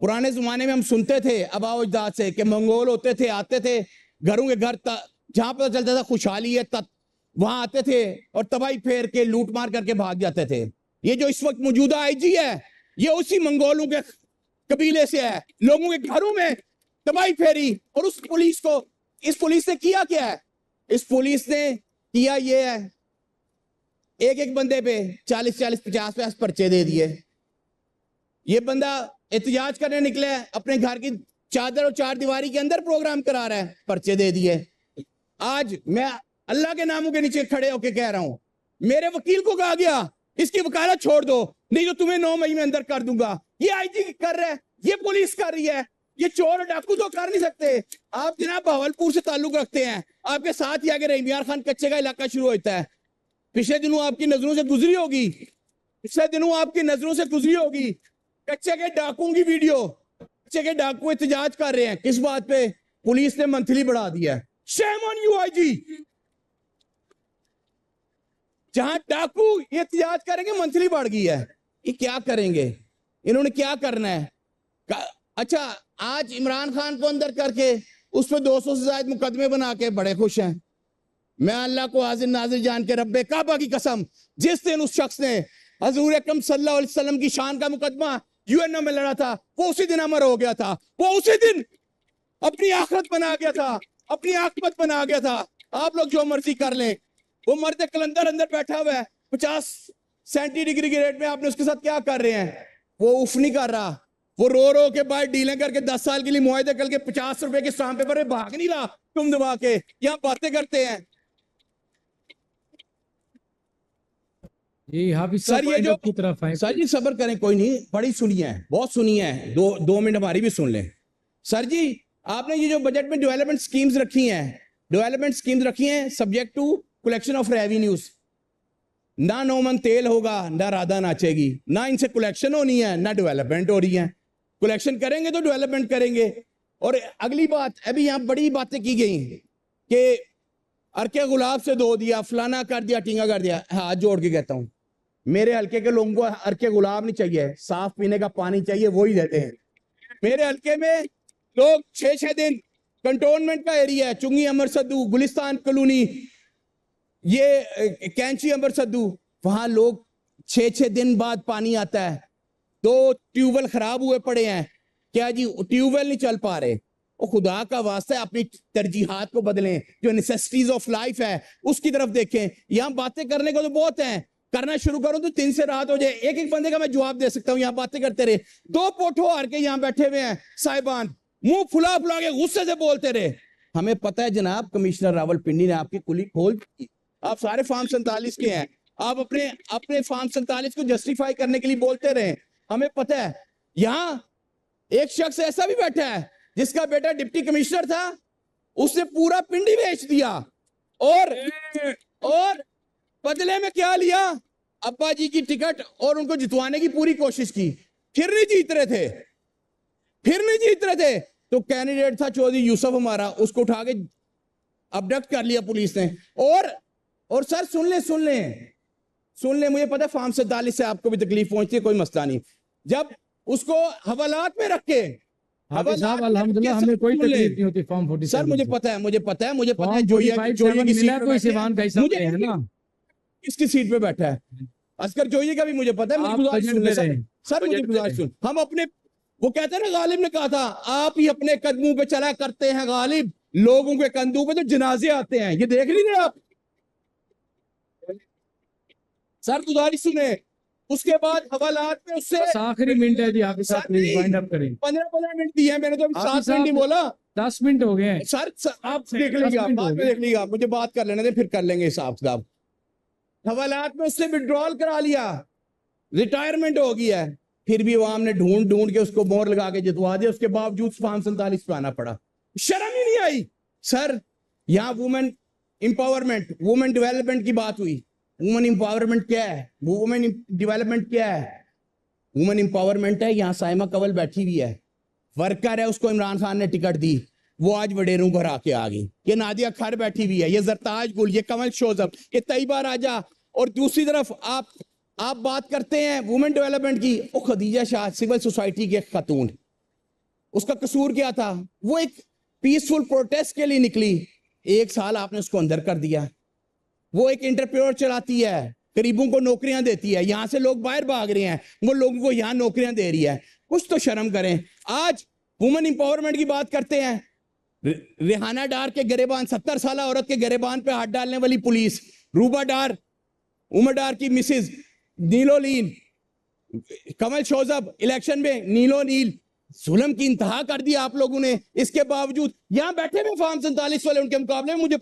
पुराने जमाने में हम सुनते थे आबाओ अजदाद से कि मंगोल होते थे, आते थे घरों के घर, जहां पता चलता था खुशहाली है वहां आते थे और तबाही फेर के लूट मार करके भाग जाते थे। ये जो इस वक्त मौजूदा आईजी है ये उसी मंगोलों के कबीले से है, लोगों के घरों में तबाही फेरी। और उस पुलिस को, इस पुलिस ने किया क्या है? इस पुलिस ने किया ये है, एक एक बंदे पे 40-40, 50-50 पर्चे दे दिए। ये बंदा एहतजाज करने निकला है, अपने घर की चादर और चार दीवारी के अंदर प्रोग्राम करा रहा है, पर्चे दे दिए। आज मैं अल्लाह के नामों के नीचे खड़े होके कह रहा हूं, मेरे वकील को कहा गया इसकी वकालत छोड़ दो, नहीं तो तुम्हें 9 मई में अंदर कर दूंगा। ये आईजी कर रहा है, ये पुलिस कर रही है, ये चोर और डाकू तो कर नहीं सकते। आप जनाब भावलपुर से ताल्लुक रखते हैं, आपके साथ ही आगे रहीमियार खान कच्चे का इलाका शुरू होता है। पिछले दिनों आपकी नजरों से गुजरी होगी, पिछले दिनों आपकी नजरों से गुजरी होगी कच्चे के डाकुओं की वीडियो। कच्चे के डाकू एहतजाज कर रहे हैं, किस बात पे? पुलिस ने मंथली बढ़ा दिया। Shame on you IG. जहां डाकू एहतजाज करेंगे मंथली बढ़ गई है, ये क्या करेंगे? इन्होंने क्या करना है? अच्छा, आज इमरान खान को अंदर करके उस पर 200 से ज्यादा मुकदमे बना के बड़े खुश हैं। मैं अल्लाह को हाजिर नाजिर जान के रब्बे काबा की कसम, जिस दिन उस शख्स ने हजूर अकरम सल्लल्लाहु अलैहि वसल्लम की शान का मुकदमा यूएनओ में लड़ा था, वो उसी दिन अमर हो गया था, वो उसी दिन अपनी आखिरत बना गया था, अपनी आखिरत बना गया था। आप लोग जो मर्जी कर लें, वो मर्द कलंदर अंदर बैठा हुआ है 50 सेंटीग्रेड में, आपने उसके साथ क्या कर रहे हैं? वो उफ नहीं कर रहा, वो रो रो के बाद डीलें करके 10 साल के लिए मुआहदे करके 50 रुपए के स्टाम्प पेपर में भाग नहीं रहा, तुम दबा के यहाँ बातें करते हैं। जी हाफिज सर ये जो की तरफ है। सर जी सब्र करें, कोई नहीं, बड़ी सुनी है, बहुत सुनी है, 2 मिनट हमारी भी सुन लें। सर जी आपने ये जो बजट में डेवलपमेंट स्कीम्स रखी हैं, subject to collection of revenues, ना नौमन तेल होगा, ना राधा नाचेगी, ना इनसे कलेक्शन होनी है, ना डेवलपमेंट हो रही है। कलेक्शन करेंगे तो डेवलपमेंट करेंगे। और अगली बात, अभी यहाँ बड़ी बातें की गई कि अरके गुलाब से धो दिया, फलाना कर दिया, टींगा कर दिया। हाथ जोड़ के कहता हूं, मेरे हल्के के लोगों को अरके गुलाब नहीं चाहिए, साफ पीने का पानी चाहिए, वो ही देते हैं। मेरे हल्के में लोग 6-6 दिन, कंटोनमेंट का एरिया है, चुंगी अमर सद्दू, गुलिस्तान कॉलोनी, ये कैंची अमर सद्दू, वहां लोग 6-6 दिन बाद पानी आता है। 2 ट्यूबवेल खराब हुए पड़े हैं, क्या जी ट्यूबवेल नहीं चल पा रहे? वो खुदा का वास्ता है अपनी तरजीहात को बदलें, जो नेसेसिटीज ऑफ लाइफ है उसकी तरफ देखें। यहाँ बातें करने को तो बहुत है, करना शुरू करो तो 3 से रात हो जाए। एक एक बंदे का मैं जवाब दे सकता हूँ, यहाँ बातें करते रहे। 2 पोठो हार के यहाँ बैठे हुए हैं साहिबान, मुंह फुला फुला के गुस्से से बोलते रहे। हमें पता है जनाब कमिश्नर रावलपिंडी ने आपकी कुली खोल दी, आप सारे फार्म 47 के हैं, आप अपने फार्म 47 को जस्टिफाई करने के लिए बोलते रहे, हमें पता है। यहाँ एक शख्स ऐसा भी बैठा है जिसका बेटा डिप्टी कमिश्नर था, उसने पूरा पिंडी बेच दिया और बदले में क्या लिया? अब्बा जी की टिकट और उनको जितवाने की पूरी कोशिश की, फिर नहीं जीत रहे थे तो कैंडिडेट था चौधरी यूसुफ हमारा, उसको उठा के अबडक्ट कर लिया पुलिस ने। और सर सुन ले, मुझे पता है फार्म 47 से आपको भी तकलीफ पहुंचती है, कोई मसला नहीं। जब उसको हवालात में रख के, साहब अल्हम्दुलिल्लाह हमें कोई तकलीफ नहीं होती फॉर्म 47 सर, मुझे पता है जो ये किसकी सीट पे बैठा है, असगर जोई का भी मुझे पता है। हम अपने, वो कहते हैं ना, गालिब ने कहा था आप ही अपने कदमों पे चला करते हैं गालिब, लोगों के कंधों पे तो जनाजे आते हैं। ये देख लीजिए आप सर, गुजारिश सुने। उसके बाद हवालात में उससे आखिरी मिनट है जी, आपके साथ प्लीज वाइंड अप करें। 15 मिनट दिए हैं मैंने, तो 7 मिनट ही बोला, 10 मिनट हो गए सर आप देख लीजिएगा, बाद में देख लीजिएगा, मुझे बात कर लेने दे, फिर कर लेंगे हिसाब किताब। हवालात में उससे विड्रॉल करा लिया, रिटायरमेंट हो गया है, फिर भी अवाम ने ढूंढ के उसको मोहर लगा के जितवा दिया, उसके बावजूद फार्म 47 पे आना पड़ा। शर्म ही नहीं आई सर। यहाँ वुमेन एम्पावरमेंट, वुमेन डेवलपमेंट की बात हुई। वुमेन एम्पावरमेंट क्या है? वुमेन डेवलपमेंट क्या है? वुमेन एम्पावरमेंट है, यहाँ साइमा कवल बैठी हुई है, वर्कर है, उसको इमरान खान ने टिकट दी, वो आज वडेरों पर आके आ गई। ये नादिया खार बैठी हुई है, ये जरताज गुल, ये कमल शोजब, ये तैयबा राजा। और दूसरी तरफ आप बात करते हैं वुमेन डेवलपमेंट की, वो खदीजा शाह सिविल सोसाइटी के खातून, उसका कसूर क्या था? वो एक पीसफुल प्रोटेस्ट के लिए निकली, 1 साल आपने उसको अंदर कर दिया। वो एक एंटरप्रेन्योर चलाती है, गरीबों को नौकरियां देती है, यहां से लोग बाहर भाग रहे हैं, वो लोगों को यहां नौकरियां दे रही है। कुछ तो शर्म करें। आज वुमेन इंपावरमेंट की बात करते हैं, रेहाना डार के गिरेबान, 70 साल औरत के गिरेबान पे हाथ डालने वाली पुलिस, रूबा डार, उमर डार की मिसेज नीलो नील, कमल शोजब इलेक्शन में नीलो नील, जुल्म की इंतहा कर दी आप लोगों ने। इसके बावजूद यहां बैठे हुए फार्म 47 वाले, उनके मुकाबले में मुझे